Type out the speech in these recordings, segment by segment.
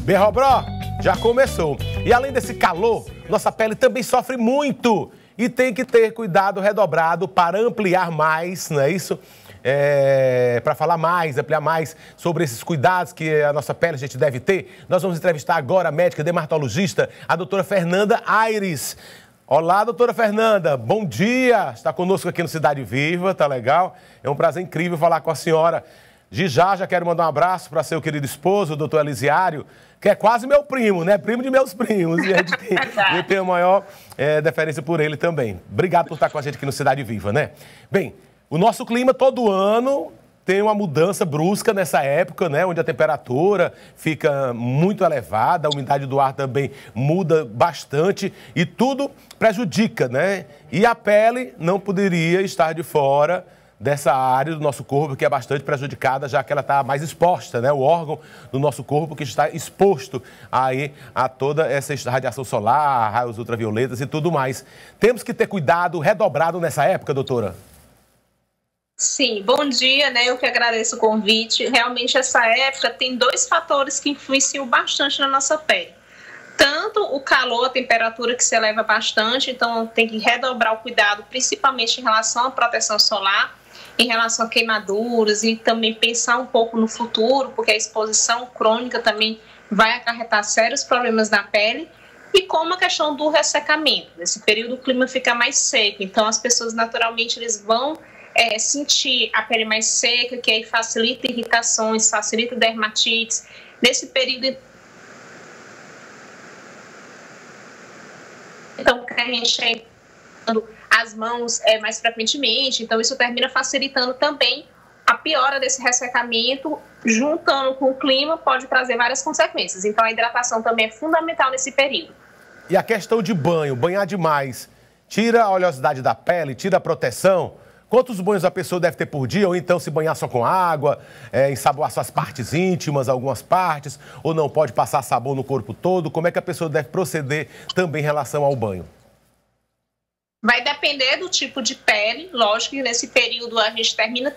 Berrobró, já começou. E além desse calor, nossa pele também sofre muito. E tem que ter cuidado redobrado para ampliar mais, não é isso? Para falar mais, ampliar mais sobre esses cuidados que a nossa pele a gente deve ter, nós vamos entrevistar agora a médica dermatologista, a doutora Fernanda Aires. Olá, doutora Fernanda, bom dia. Está conosco aqui no Cidade Viva, tá legal? É um prazer incrível falar com a senhora. Já quero mandar um abraço para seu querido esposo, o doutor Elisiário, que é quase meu primo, né? Primo de meus primos. E eu tenho a maior deferência por ele também. Obrigado por estar com a gente aqui no Cidade Viva, né? Bem, o nosso clima todo ano tem uma mudança brusca nessa época, né? Onde a temperatura fica muito elevada, a umidade do ar também muda bastante e tudo prejudica, né? E a pele não poderia estar de fora dessa área do nosso corpo que é bastante prejudicada, já que ela está mais exposta, né? O órgão do nosso corpo que está exposto aí a toda essa radiação solar, raios ultravioletas e tudo mais. Temos que ter cuidado redobrado nessa época, doutora? Sim, bom dia, né? Eu que agradeço o convite. Realmente essa época tem dois fatores que influenciam bastante na nossa pele. Tanto o calor, a temperatura que se eleva bastante, então tem que redobrar o cuidado, principalmente em relação à proteção solar, em relação a queimaduras e também pensar um pouco no futuro, porque a exposição crônica também vai acarretar sérios problemas na pele. E como a questão do ressecamento. Nesse período o clima fica mais seco, então as pessoas naturalmente eles vão sentir a pele mais seca, que aí facilita irritações, facilita dermatites. Nesse período, então, que a gente as mãos mais frequentemente, então isso termina facilitando também a piora desse ressecamento, juntando com o clima, pode trazer várias consequências. Então a hidratação também é fundamental nesse período. E a questão de banho, banhar demais, tira a oleosidade da pele, tira a proteção? Quantos banhos a pessoa deve ter por dia? Ou então se banhar só com água, ensaboar suas partes íntimas, algumas partes, ou não pode passar sabão no corpo todo? Como é que a pessoa deve proceder também em relação ao banho? Vai depender do tipo de pele, lógico que nesse período a gente termina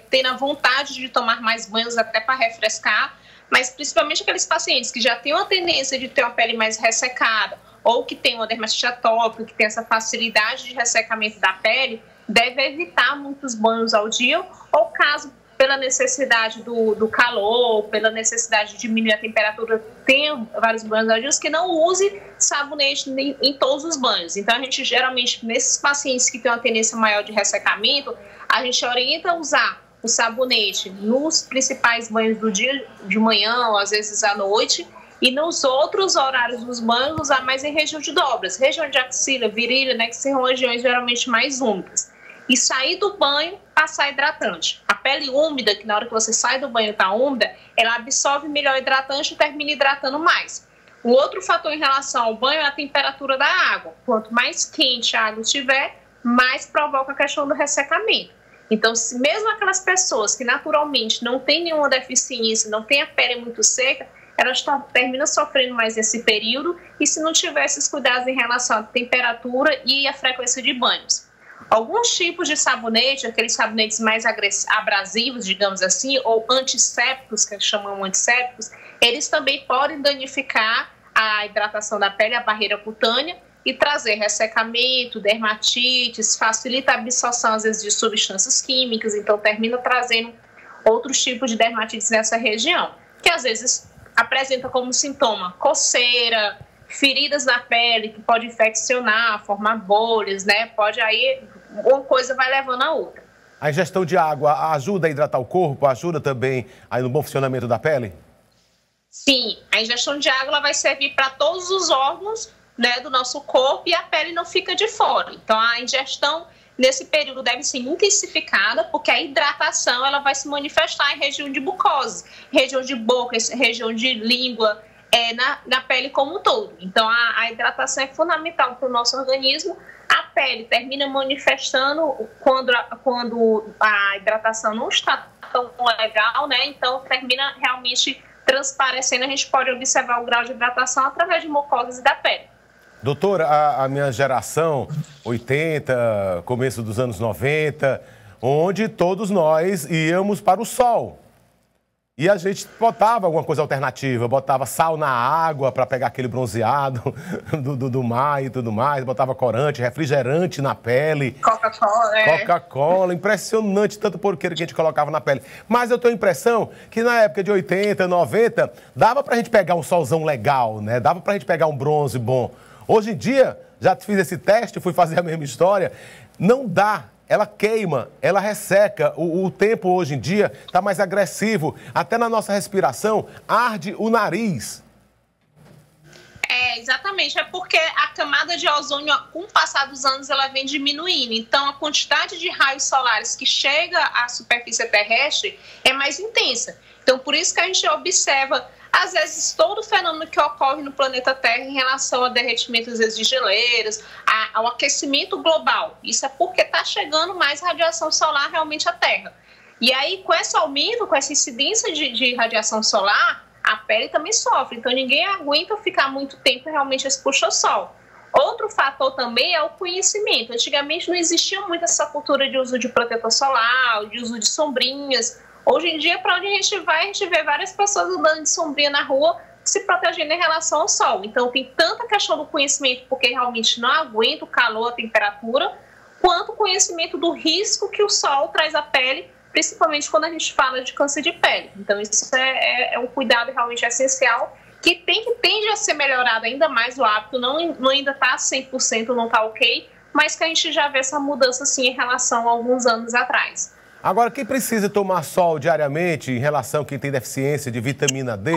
tendo a vontade de tomar mais banhos até para refrescar, mas principalmente aqueles pacientes que já têm uma tendência de ter uma pele mais ressecada ou que tem uma dermatite atópica, que tem essa facilidade de ressecamento da pele, deve evitar muitos banhos ao dia, ou caso pela necessidade do calor, pela necessidade de diminuir a temperatura, tenha vários banhos ao dia, que não use sabonete em todos os banhos. Então a gente geralmente, nesses pacientes que têm uma tendência maior de ressecamento, a gente orienta a usar o sabonete nos principais banhos do dia, de manhã ou às vezes à noite, e nos outros horários dos banhos usar mais em região de dobras, região de axila, virilha, né, que são regiões geralmente mais úmidas. E sair do banho, passar hidratante. A pele úmida, que na hora que você sai do banho está úmida, ela absorve melhor hidratante e termina hidratando mais. O outro fator em relação ao banho é a temperatura da água. Quanto mais quente a água estiver, mais provoca a questão do ressecamento. Então, se mesmo aquelas pessoas que naturalmente não têm nenhuma deficiência, não têm a pele muito seca, elas terminam sofrendo mais nesse período, e se não tiver esses cuidados em relação à temperatura e à frequência de banhos. Alguns tipos de sabonete, aqueles sabonetes mais abrasivos, digamos assim, ou antissépticos, que chamam antissépticos, eles também podem danificar a hidratação da pele, a barreira cutânea, e trazer ressecamento, dermatites, facilita a absorção, às vezes, de substâncias químicas, então termina trazendo outros tipos de dermatites nessa região, que às vezes apresenta como sintoma coceira, feridas na pele, que pode infeccionar, formar bolhas, né? Pode aí, uma coisa vai levando a outra. A ingestão de água ajuda a hidratar o corpo? Ajuda também aí no bom funcionamento da pele? Sim, a ingestão de água ela vai servir para todos os órgãos, né, do nosso corpo, e a pele não fica de fora. Então a ingestão nesse período deve ser intensificada, porque a hidratação ela vai se manifestar em região de mucosa, região de boca, região de língua, na pele como um todo. Então a hidratação é fundamental para o nosso organismo. A pele termina manifestando quando a hidratação não está tão legal, né? Então termina realmente transparecendo. A gente pode observar o grau de hidratação através de mucosas da pele. Doutora, a minha geração, 80, começo dos anos 90, onde todos nós íamos para o sol. E a gente botava alguma coisa alternativa, botava sal na água para pegar aquele bronzeado do mar e tudo mais, botava corante, refrigerante na pele. Coca-Cola, Coca-Cola, impressionante tanto porqueiro que a gente colocava na pele. Mas eu tenho a impressão que na época de 80, 90, dava pra gente pegar um solzão legal, né? Dava pra gente pegar um bronze bom. Hoje em dia, já fiz esse teste, fui fazer a mesma história, não dá. Ela queima, ela resseca. O tempo hoje em dia está mais agressivo. Até na nossa respiração, arde o nariz. Exatamente. É porque a camada de ozônio, com o passar dos anos, ela vem diminuindo. Então, a quantidade de raios solares que chega à superfície terrestre é mais intensa. Então, por isso que a gente observa, às vezes, todo o fenômeno que ocorre no planeta Terra em relação ao derretimento, às vezes, de geleiras, ao aquecimento global. Isso é porque está chegando mais radiação solar realmente à Terra. E aí, com esse aumento, com essa incidência de radiação solar, a pele também sofre. Então, ninguém aguenta ficar muito tempo realmente exposto ao sol. Outro fator também é o conhecimento. Antigamente não existia muito essa cultura de uso de protetor solar, de uso de sombrinhas. Hoje em dia, para onde a gente vai, a gente vê várias pessoas andando de sombrinha na rua, se protegendo em relação ao sol. Então, tem tanta questão do conhecimento, porque realmente não aguenta o calor, a temperatura, quanto o conhecimento do risco que o sol traz à pele, principalmente quando a gente fala de câncer de pele. Então, isso é um cuidado realmente essencial, que tende a ser melhorado ainda mais o hábito, não ainda está 100%, não está ok, mas que a gente já vê essa mudança, sim, em relação a alguns anos atrás. Agora, quem precisa tomar sol diariamente em relação a quem tem deficiência de vitamina D,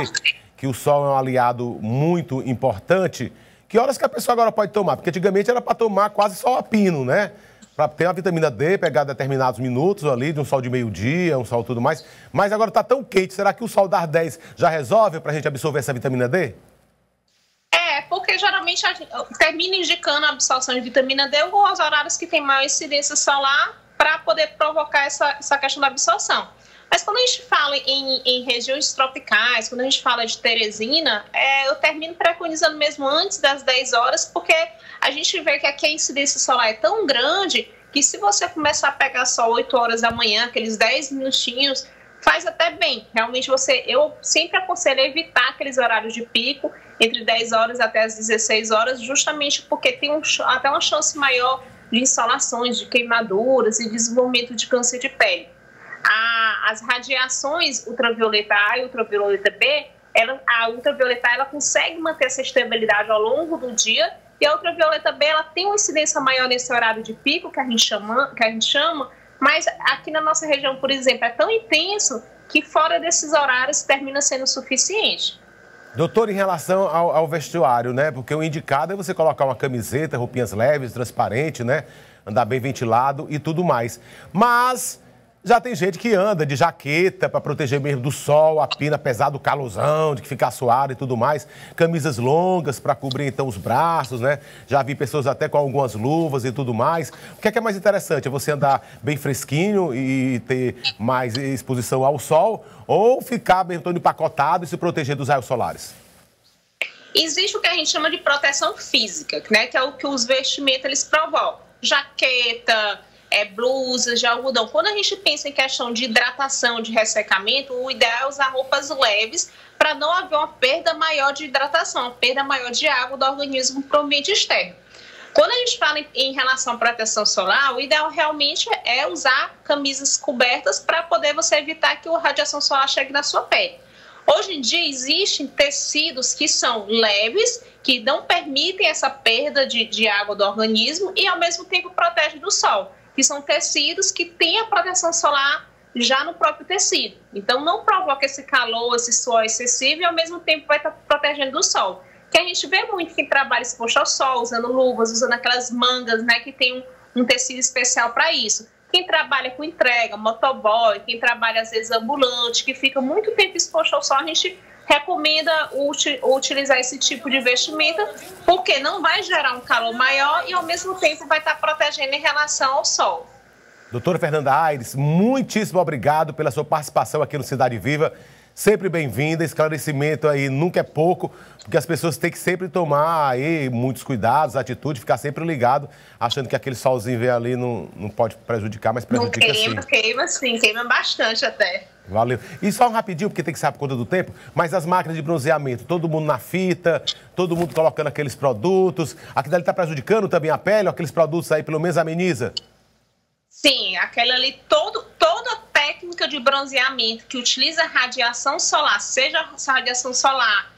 que o sol é um aliado muito importante, que horas que a pessoa agora pode tomar? Porque antigamente era para tomar quase sol a pino, né? Para ter a vitamina D, pegar determinados minutos ali, de um sol de meio-dia, um sol tudo mais. Mas agora está tão quente, será que o sol das 10 já resolve para a gente absorver essa vitamina D? Porque geralmente a gente termina indicando a absorção de vitamina D ou os horários que tem maior incidência solar, para poder provocar essa questão da absorção. Mas quando a gente fala em regiões tropicais, quando a gente fala de Teresina, eu termino preconizando mesmo antes das 10 horas, porque a gente vê que aqui a incidência solar é tão grande que se você começar a pegar só 8 horas da manhã, aqueles 10 minutinhos, faz até bem. Realmente eu sempre aconselho evitar aqueles horários de pico, entre 10 horas até as 16 horas, justamente porque tem até uma chance maior de insolações, de queimaduras e desenvolvimento de câncer de pele. As radiações ultravioleta A e ultravioleta B, a ultravioleta A ela consegue manter essa estabilidade ao longo do dia, e a ultravioleta B ela tem uma incidência maior nesse horário de pico que a gente chama, mas aqui na nossa região, por exemplo, é tão intenso que fora desses horários termina sendo suficiente. Doutor, em relação ao vestuário, né? Porque o indicado é você colocar uma camiseta, roupinhas leves, transparente, né? Andar bem ventilado e tudo mais. Mas já tem gente que anda de jaqueta para proteger mesmo do sol, a pina pesada, do calorzão, de que ficar suado e tudo mais. Camisas longas para cobrir então os braços, né? Já vi pessoas até com algumas luvas e tudo mais. O que é mais interessante? É você andar bem fresquinho e ter mais exposição ao sol, ou ficar bem todo empacotado e se proteger dos raios solares? Existe o que a gente chama de proteção física, né? Que é o que os vestimentos eles provocam. Jaqueta, blusas de algodão. Quando a gente pensa em questão de hidratação, de ressecamento, o ideal é usar roupas leves para não haver uma perda maior de hidratação, uma perda maior de água do organismo para o ambiente externo. Quando a gente fala em relação à proteção solar, o ideal realmente é usar camisas cobertas para poder você evitar que a radiação solar chegue na sua pele. Hoje em dia existem tecidos que são leves, que não permitem essa perda de água do organismo e ao mesmo tempo protegem do sol, que são tecidos que têm a proteção solar já no próprio tecido. Então não provoca esse calor, esse suor excessivo e ao mesmo tempo vai estar protegendo do sol. Que a gente vê muito quem trabalha exposto ao sol, usando luvas, usando aquelas mangas, né, que tem um tecido especial para isso. Quem trabalha com entrega, motoboy, quem trabalha às vezes ambulante, que fica muito tempo exposto ao sol, a gente recomenda utilizar esse tipo de vestimenta, porque não vai gerar um calor maior e ao mesmo tempo vai estar protegendo em relação ao sol. Doutora Fernanda Aires, muitíssimo obrigado pela sua participação aqui no Cidade Viva. sempre bem-vinda. Esclarecimento aí nunca é pouco, porque as pessoas têm que sempre tomar aí muitos cuidados, atitude, ficar sempre ligado, achando que aquele solzinho vem ali não pode prejudicar, mas prejudica sim. Queima bastante até. Valeu. E só um rapidinho, porque tem que saber por conta do tempo, mas as máquinas de bronzeamento, todo mundo na fita, todo mundo colocando aqueles produtos, aquilo ali está prejudicando também a pele, ou aqueles produtos aí pelo menos ameniza? Sim, aquela ali, toda técnica de bronzeamento que utiliza radiação solar, seja a radiação solar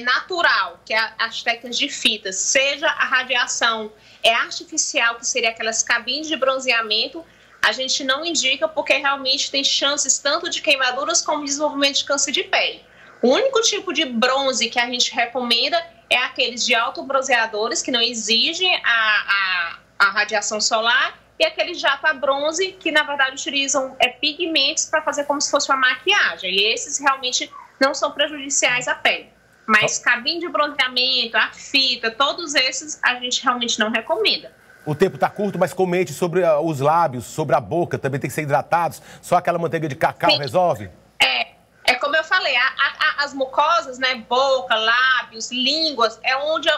natural, que é as técnicas de fitas, seja a radiação artificial, que seria aquelas cabines de bronzeamento, a gente não indica porque realmente tem chances tanto de queimaduras como desenvolvimento de câncer de pele. O único tipo de bronze que a gente recomenda é aqueles de autobronzeadores que não exigem a radiação solar e aqueles jata bronze que na verdade utilizam pigmentos para fazer como se fosse uma maquiagem. E esses realmente não são prejudiciais à pele. Mas cabine de bronzeamento, a fita, todos esses a gente realmente não recomenda. O tempo está curto, mas comente sobre os lábios, sobre a boca, também tem que ser hidratados. Só aquela manteiga de cacau Sim. resolve? É como eu falei, as mucosas, né, boca, lábios, línguas, é onde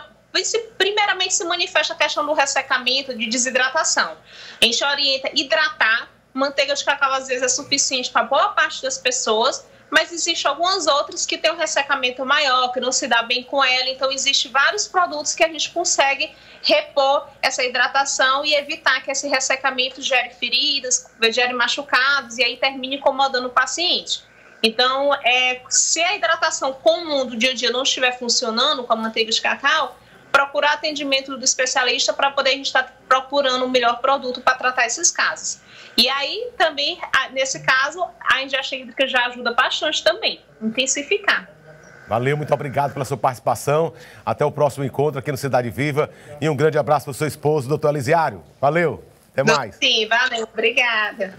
primeiramente se manifesta a questão do ressecamento, de desidratação. A gente orienta hidratar, manteiga de cacau às vezes é suficiente para boa parte das pessoas, mas existem algumas outras que têm um ressecamento maior, que não se dá bem com ela. Então, existem vários produtos que a gente consegue repor essa hidratação e evitar que esse ressecamento gere feridas, gere machucados e aí termine incomodando o paciente. Então, se a hidratação comum do dia a dia não estiver funcionando com a manteiga de cacau, procurar atendimento do especialista para poder a gente estar procurando o melhor produto para tratar esses casos. E aí, também, nesse caso, a endodinâmica já ajuda bastante também, intensificar. Valeu, muito obrigado pela sua participação. Até o próximo encontro aqui no Cidade Viva. E um grande abraço para o seu esposo, doutor Elisiário. Valeu, até mais. Sim, valeu, obrigada.